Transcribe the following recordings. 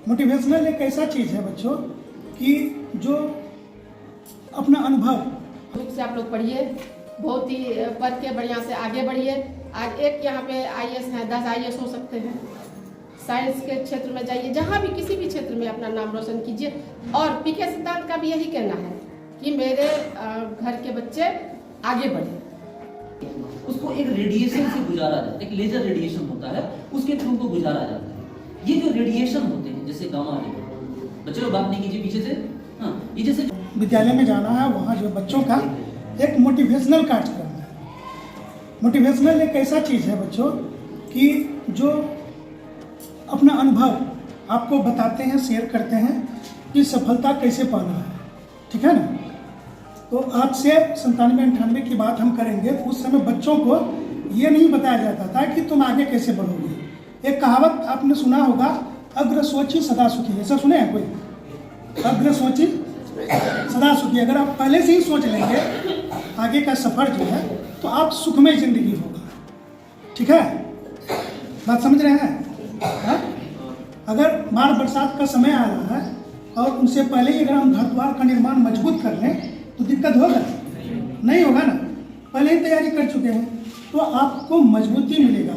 Motivational एक ऐसा चीज़ है बच्चों कि जो अपना अनुभव बुक से आप लोग पढ़िए, बहुत ही पढ़ के बढ़िया से आगे बढ़िए। आज एक यहाँ पे IAS हैं, 10 IAS हो सकते हैं। साइंस के क्षेत्र में जाइए, जहाँ भी किसी भी क्षेत्र में अपना नाम रोशन कीजिए। और PK सिद्धांत का भी यही कहना है कि मेरे घर के बच्चे आगे बढ़े। उसको एक रेडिएशन से गुजारा जाता है, एक लेजर रेडिएशन होता है, उसके थ्रू को गुजारा जाता है। ये जो रेडिएशन होते हैं जैसे गामा रे, बच्चे लोग बात नहीं कीजिए पीछे से। हाँ, ये जैसे विद्यालय में जाना है, वहाँ जो बच्चों का एक मोटिवेशनल कार्यक्रम है। मोटिवेशनल एक ऐसा चीज़ है बच्चों कि जो अपना अनुभव आपको बताते हैं, शेयर करते हैं कि सफलता कैसे पाना है। ठीक है ना। तो आज से 97-98 की बात हम करेंगे। उस समय बच्चों को ये नहीं बताया जाता था कि तुम आगे कैसे बढ़ोगे। एक कहावत आपने सुना होगा, अग्र सोची सदा सुखी। ऐसा सुने हैं कोई? अग्र सोची सदा सुखी। अगर आप पहले से ही सोच लेंगे आगे का सफर जो है तो आप सुखमय जिंदगी होगा। ठीक है, बात समझ रहे हैं? हा? अगर बाढ़ बरसात का समय आ रहा है और उनसे पहले ही अगर हम घर द्वार का निर्माण मजबूत कर लें तो दिक्कत होगा? नहीं होगा ना। पहले ही तैयारी कर चुके हैं तो आपको मजबूती मिलेगा।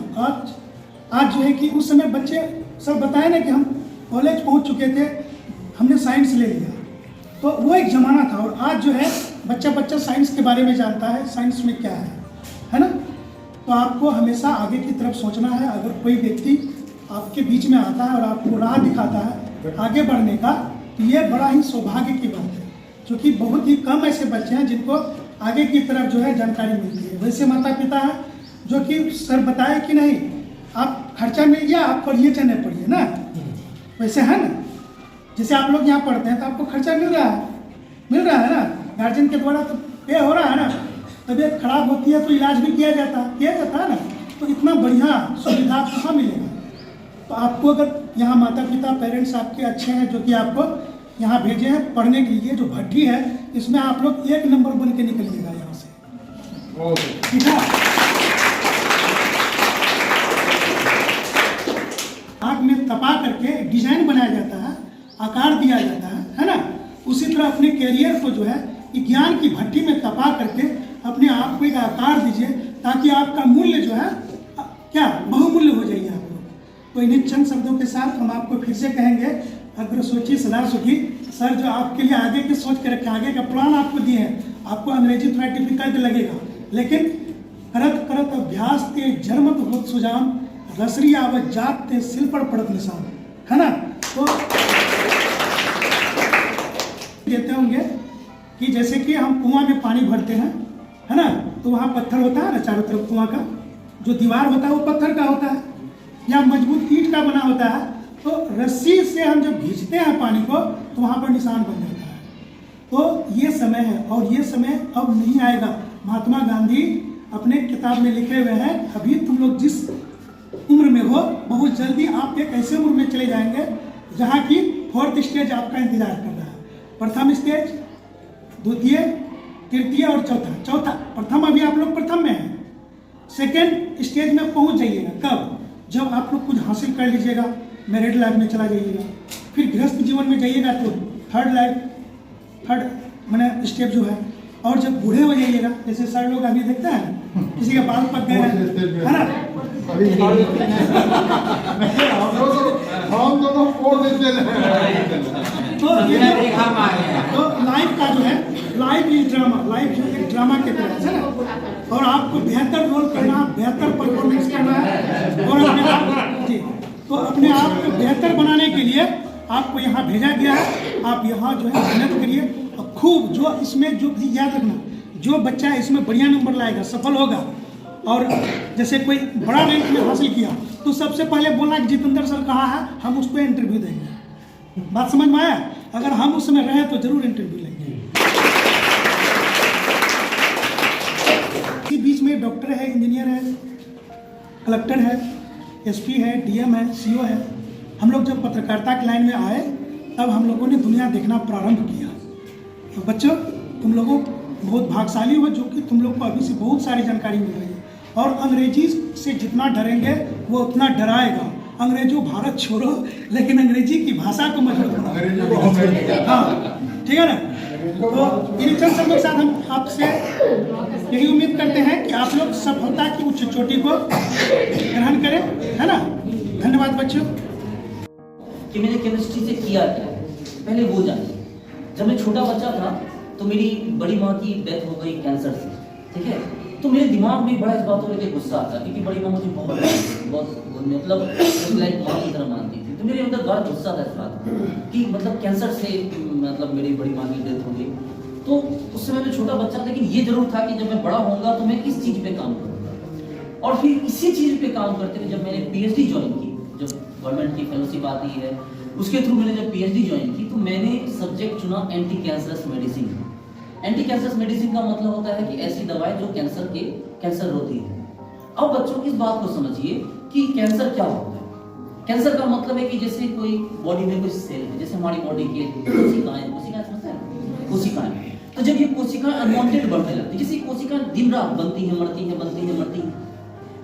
आज जो है कि उस समय बच्चे सब बताए ना कि हम कॉलेज पहुंच चुके थे, हमने साइंस ले लिया, तो वो एक ज़माना था। और आज जो है बच्चा साइंस के बारे में जानता है, साइंस में क्या है ना। तो आपको हमेशा आगे की तरफ सोचना है। अगर कोई व्यक्ति आपके बीच में आता है और आपको राह दिखाता है आगे बढ़ने का, तो ये बड़ा ही सौभाग्य की बात है, क्योंकि बहुत ही कम ऐसे बच्चे हैं जिनको आगे की तरफ जो है जानकारी मिलती है। वैसे माता पिता हैं जो कि सर बताए कि नहीं आप खर्चा मिल गया, आप पढ़िए चाहे नहीं पढ़िए ना, वैसे है ना। जैसे आप लोग यहाँ पढ़ते हैं तो आपको खर्चा मिल रहा है ना, गार्जियन के द्वारा तो पे हो रहा है ना। तबीयत खराब होती है तो इलाज भी किया जाता है ना। तो इतना बढ़िया सुविधा कहाँ मिलेगा। तो आपको अगर यहाँ माता पिता पेरेंट्स आपके अच्छे हैं जो कि आपको यहाँ भेजे हैं पढ़ने के लिए, जो भट्टी है इसमें आप लोग 1 नंबर बन के निकलिएगा यहाँ से। ठीक है। आग में तपा करके डिजाइन बनाया जाता है, आकार दिया जाता है ना। उसी तरह अपने कैरियर को जो है ज्ञान की भट्टी में तपा करके अपने आप को एक आकार दीजिए, ताकि आपका मूल्य जो है क्या बहुमूल्य हो जाइए आप लोग। तो इन्हीं चंद शब्दों के साथ हम आपको फिर से कहेंगे, अग्र सोची सदा सुखी। सर जो आपके लिए आगे की सोच के रखे, आगे का प्लान आपको दिए हैं। आपको अंग्रेजी थोड़ा डिफिकल्ट लगेगा, लेकिन करत करत अभ्यास ते जन्मत होत सुजान, रसरी आवत जात ते सिल पर पड़त निशान, है ना। तो देते होंगे कि जैसे कि हम कुआं में पानी भरते हैं, है ना, तो वहाँ पत्थर होता है ना चारों तरफ। कुआं का जो दीवार होता है वो पत्थर का होता है या मजबूत ईंट का बना होता है। तो रस्सी से हम जब खींचते हैं पानी को तो वहाँ पर निशान बन जाता है। तो ये समय है और ये समय अब नहीं आएगा। महात्मा गांधी अपने किताब में लिखे हुए हैं, अभी तुम लोग जिस उम्र में हो बहुत जल्दी आप एक ऐसे उम्र में चले जाएंगे जहाँ की 4th स्टेज आपका इंतजार कर रहा है। प्रथम स्टेज, द्वितीय, तृतीय और चौथा। प्रथम अभी आप लोग प्रथम में हैं। सेकेंड स्टेज में पहुँच जाइएगा कब? जब आप लोग कुछ हासिल कर लीजिएगा, मैरिड लाइफ में चला जाइएगा, फिर गृहस्थ जीवन में जाइएगा तो थर्ड मैंने स्टेप जो है। और जब बूढ़े हो जाइएगा, जैसे सर लोग अभी देखते हैं किसी का बाल पक गए हैं, है ना। तो लाइफ का जो है लाइफ जो एक ड्रामा के तरह है ना। और आपको बेहतर रोल करना, बेहतर परफॉर्मेंस करना है और अपने आप को बेहतर बनाने के लिए आपको यहाँ भेजा गया है। आप यहाँ जो है मेहनत करिए और खूब जो इसमें जो याद रखना, जो बच्चा इसमें बढ़िया नंबर लाएगा सफल होगा। और जैसे कोई बड़ा रैंक में हासिल किया तो सबसे पहले बोलना कि जितेंद्र सर कहाँ है, हम उसको इंटरव्यू देंगे। बात समझ में आया? अगर हम उसमें रहे तो जरूर इंटरव्यू लेंगे। इसी बीच में डॉक्टर है, इंजीनियर है, कलेक्टर है, SP है, DM है, CO है। हम लोग जब पत्रकारिता की लाइन में आए तब हम लोगों ने दुनिया देखना प्रारंभ किया। तो बच्चों तुम लोगों बहुत भाग्यशाली हो जो कि तुम लोग को अभी से बहुत सारी जानकारी मिल रही है। और अंग्रेजी से जितना डरेंगे वो उतना डराएगा। अंग्रेजों भारत छोड़ो, लेकिन अंग्रेजी की भाषा को मजबूत बनाओ। हाँ, ठीक है ना। तो इन चंद शब्दों के साथ हम आपसे यही उम्मीद करते हैं कि आप लोग सफलता की उच्च चोटी को ग्रहण करें, है ना। धन्यवाद बच्चों। कि मैंने केमिस्ट्री से किया क्या है, पहले वो जानिए। जब मैं छोटा बच्चा था तो मेरी बड़ी माँ की डेथ हो गई कैंसर से, ठीक है। तो मेरे दिमाग में बड़ा इस बात को लेकर गुस्सा आता, क्योंकि बड़ी माँ मुझे बहुत मतलब लाइक माँ की तरह मानती थी। तो मेरे अंदर बड़ा गुस्सा था इस बात कि मतलब कैंसर से मतलब मेरी बड़ी माँ की डेथ हो गई। तो उस समय मैं छोटा बच्चा था, लेकिन ये जरूर था कि जब मैं बड़ा होऊंगा तो मैं इस चीज़ पे काम करूँगा। और फिर इसी चीज़ पे काम करते हुए जब मैंने PhD ज्वाइन की, जब गवर्नमेंट की फेलोशिप आती है उसके थ्रू मैंने जब PhD ज्वाइन की, तो मैंने सब्जेक्ट चुना anti cancerous medicine. Anti cancerous medicine का मतलब होता है कि ऐसी दवाएं जो कैंसर होती है। अब बच्चों इस बात को समझिए कि कैंसर क्या होता है। कैंसर का मतलब है कि जैसे कोई बॉडी में कोई सेल है, जैसे हमारी बॉडी की कोशिकाएं समझते हैं, कोशिकाएं। तो जब ये कोशिकाएं अनवांटेड बढ़ने लगती है, जैसे कोशिकाएं दिन रात बनती है, मरती है,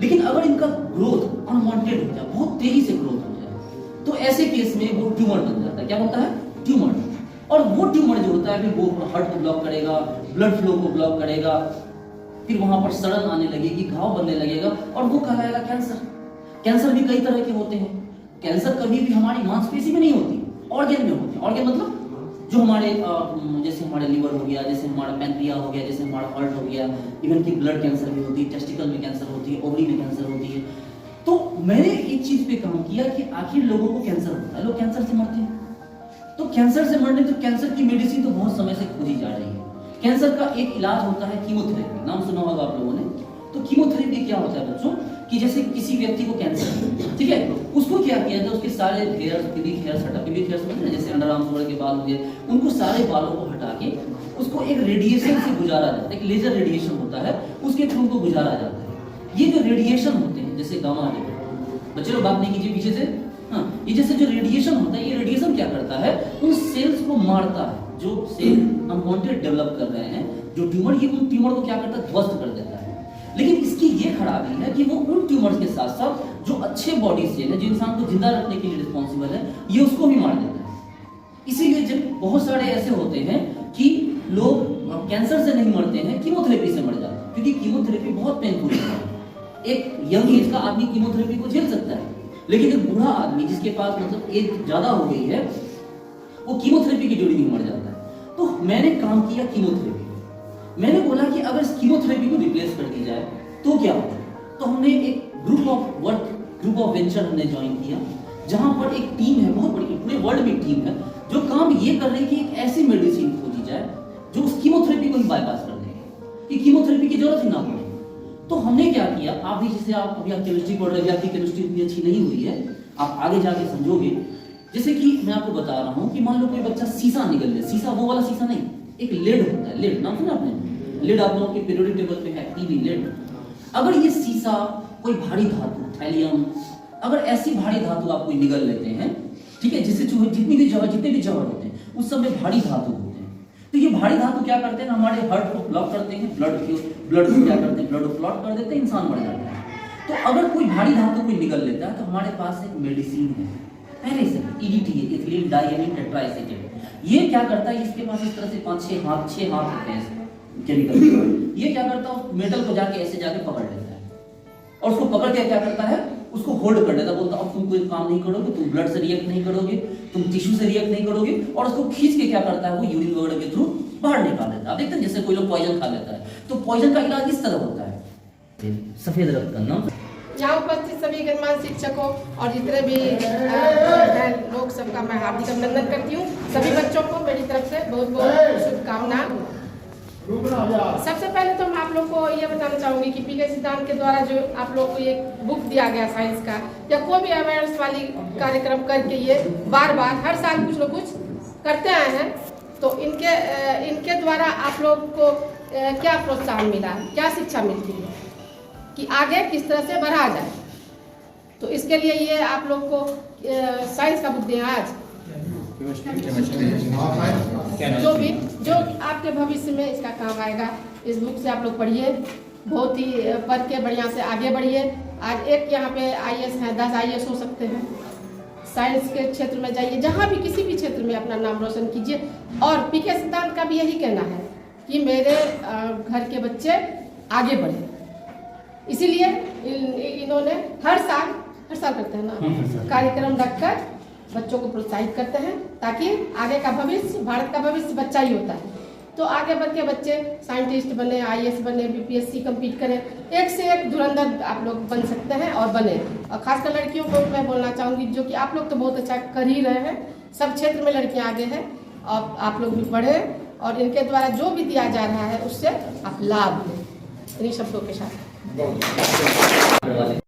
लेकिन अगर इनका ग्रोथ अनवांटेड हो जाए, बहुत तेजी से ग्रोथ हो जाए, तो ऐसे केस में वो ट्यूमर बन जाता है। क्या बनता है? ट्यूमर। और वो ट्यूमर जो होता है फिर वो हार्ट को ब्लॉक करेगा, ब्लड फ्लो को ब्लॉक करेगा, फिर वहां पर सड़न आने लगेगी, घाव बनने लगेगा, और वो कहलाएगा कैंसर। कैंसर भी कई तरह के होते हैं। कैंसर कभी भी हमारी मांसपेशी में नहीं होती, ऑर्गन में होती है। ऑर्गन मतलब जो हमारे जैसे हमारे लीवर हो गया, जैसे हमारा पैंक्रिया हो गया, जैसे हमारा हार्ट हो गया, इवन कि ब्लड कैंसर भी होती है, टेस्टिकल में कैंसर होती है, ओवरी में कैंसर होती है। तो मैंने एक चीज पे काम किया कि आखिर लोगों को कैंसर होता है, लोग कैंसर से मरते हैं। तो कैंसर से मरने, तो कैंसर की मेडिसिन तो बहुत समय से खोजी जा रही है। कैंसर का एक इलाज होता है कीमोथेरेपी, नाम सुना होगा आप लोगों ने। तो कीमोथेरेपी क्या होता है बच्चों, कि जैसे किसी व्यक्ति को कैंसर है, ठीक है, उसको क्या किया जाए, उसके सारे हेयर, पिबिक हेयर हटा, पिबिक हेयर समझते हैं, जैसे अंडर आर्म वगैरह के बाल हो गए, उनको सारे बालों को हटा के उसको एक रेडिएशन से गुजारा जाता है, एक लेजर रेडिएशन होता है, उसके थ्रू को गुजारा जाता है। ये जो रेडिएशन होते हैं, जैसे गामा रे, बच्चे लोग बात नहीं कीजिए पीछे से। हाँ, ये जैसे जो रेडिएशन होता है, ये रेडिएशन क्या करता है, उन सेल्स को मारता है जो सेल अनवांटेड डेवलप कर रहे हैं, जो ट्यूमर, ये उन ट्यूमर को क्या करता है, ध्वस्त कर देता है। लेकिन इसकी ये खराबी है कि वो उन ट्यूमर्स के साथ साथ जो अच्छे बॉडी सेल है, जो इंसान को जिंदा रखने के लिए रिस्पॉन्सिबल है, ये उसको भी मार देता है। इसीलिए जब बहुत सारे ऐसे होते हैं कि लोग कैंसर से नहीं मरते हैं, कीमोथेरेपी से मर जाते हैं, क्योंकि कीमोथेरेपी बहुत पेनफुल है। एक यंग एज का आदमी कीमोथेरेपी को झेल सकता है, लेकिन एक बूढ़ा आदमी जिसके पास मतलब एज ज्यादा हो गई है, वो कीमोथेरेपी की ड्यूटी में मर जाता है। तो मैंने काम किया कीमोथेरेपी। मैंने बोला कि अगर इस कीमोथेरेपी को रिप्लेस कर दी जाए तो क्या होगा। तो हमने एक ग्रुप ऑफ वेंचर हमने ज्वाइन किया, जहां पर एक टीम है, बहुत बड़ी, पूरे वर्ल्ड में टीम है, जो काम ये कर रही है कि एक ऐसी मेडिसिन खोजी जाए जो उस कीमोथेरेपी को ही बाईपास कर देगी, कि कीमोथेरेपी की जरूरत ही ना पड़े। तो हमने क्या किया, आप भी जैसे आप अभी केमिस्ट्री पढ़ रहे हैं, आपकी केमिस्ट्री इतनी अच्छी नहीं हुई है, आप आगे जाके समझोगे। जैसे कि मैं आपको बता रहा हूँ कि मान लो कोई बच्चा शीशा निकल ले, शीशा वो वाला शीशा नहीं, एक लेड होता है, लेड नाम सुना आपने, लेड आप लोगों के पीरियोडिक टेबल पे है, पीबी लेड। अगर ये शीशा, कोई भारी धातु, थैलियम, अगर ऐसी भारी धातु आप कोई निगल लेते हैं, ठीक है, जिससे जितने भी जवाहर होते हैं उस सब में भारी धातु होते हैं। तो ये भारी धातु क्या करते हैं, हमारे हार्ट को ब्लॉक करते हैं, ब्लड को क्या करते हैं, ब्लड को क्लॉट कर देते हैं, इंसान मर जाता है। तो अगर कोई भारी धातु कोई निगल लेता है, तो हमारे पास एक मेडिसिन है पहले से, EDTA, इथिलीन डाइएमीन टेट्राएसिटेट। ये क्या करता है, इसके पास इस तरह से 5-6 हाथ होते हैं केमिकल। ये क्या करता है, मेटल को जाके ऐसे जाके पकड़ लेता है, और उसको पकड़ के क्या करता है, उसको होल्ड कर देता है। बोलता अब तुम कोई काम नहीं करोगे, तुम ब्लड से रिएक्ट नहीं करोगे, तुम टिश्यू से रिएक्ट नहीं करोगे, और उसको खींच के क्या करता है, वो यूरिन वगैरह के थ्रू बाहर निकाल देता है। आप देखते हैं जैसे कोई लोग पॉइजन खा लेता है, तो पॉइजन का इलाज इस तरह होता है। सफेद रक्त का नाम। यहाँ उपस्थित सभी गणमान्य शिक्षकों और जितने भी हैं लोग, सबका मैं हार्दिक अभिनंदन करती हूँ। सभी बच्चों को मेरी तरफ से बहुत बहुत शुभकामना। सबसे पहले तो मैं आप लोग को ये बताना चाहूँगी कि पीके सिद्धांत के द्वारा जो आप लोग को एक बुक दिया गया साइंस का, या कोई भी अवेयरनेस वाली कार्यक्रम करके ये बार बार हर साल कुछ न कुछ करते आए हैं, तो इनके द्वारा आप लोग को क्या प्रोत्साहन मिला, क्या शिक्षा मिलती है कि आगे किस तरह से बढ़ा जाए। तो इसके लिए ये आप लोग को साइंस का बुक दिया आज, जो आपके भविष्य में इसका काम आएगा। इस बुक से आप लोग पढ़िए, बहुत ही पढ़ के बढ़िया से आगे बढ़िए। आज एक यहाँ पे IAS हैं, 10 IAS हो सकते हैं। साइंस के क्षेत्र में जाइए, जहाँ भी किसी भी क्षेत्र में अपना नाम रोशन कीजिए। और PK सिद्धांत का भी यही कहना है कि मेरे घर के बच्चे आगे बढ़े। इसीलिए इन्होंने हर साल करते हैं ना कार्यक्रम रखकर बच्चों को प्रोत्साहित करते हैं, ताकि आगे का भविष्य, भारत का भविष्य बच्चा ही होता है। तो आगे बढ़ के बच्चे साइंटिस्ट बने, IAS बने, BPSC कम्पीट करें, एक से एक धुरंधर आप लोग बन सकते हैं और बने। और खासकर लड़कियों को मैं बोलना चाहूँगी, जो कि आप लोग तो बहुत अच्छा कर ही रहे हैं, सब क्षेत्र में लड़कियाँ आगे हैं, और आप लोग भी पढ़े और इनके द्वारा जो भी दिया जा रहा है उससे आप लाभ लें। इन्हीं शब्दों के साथ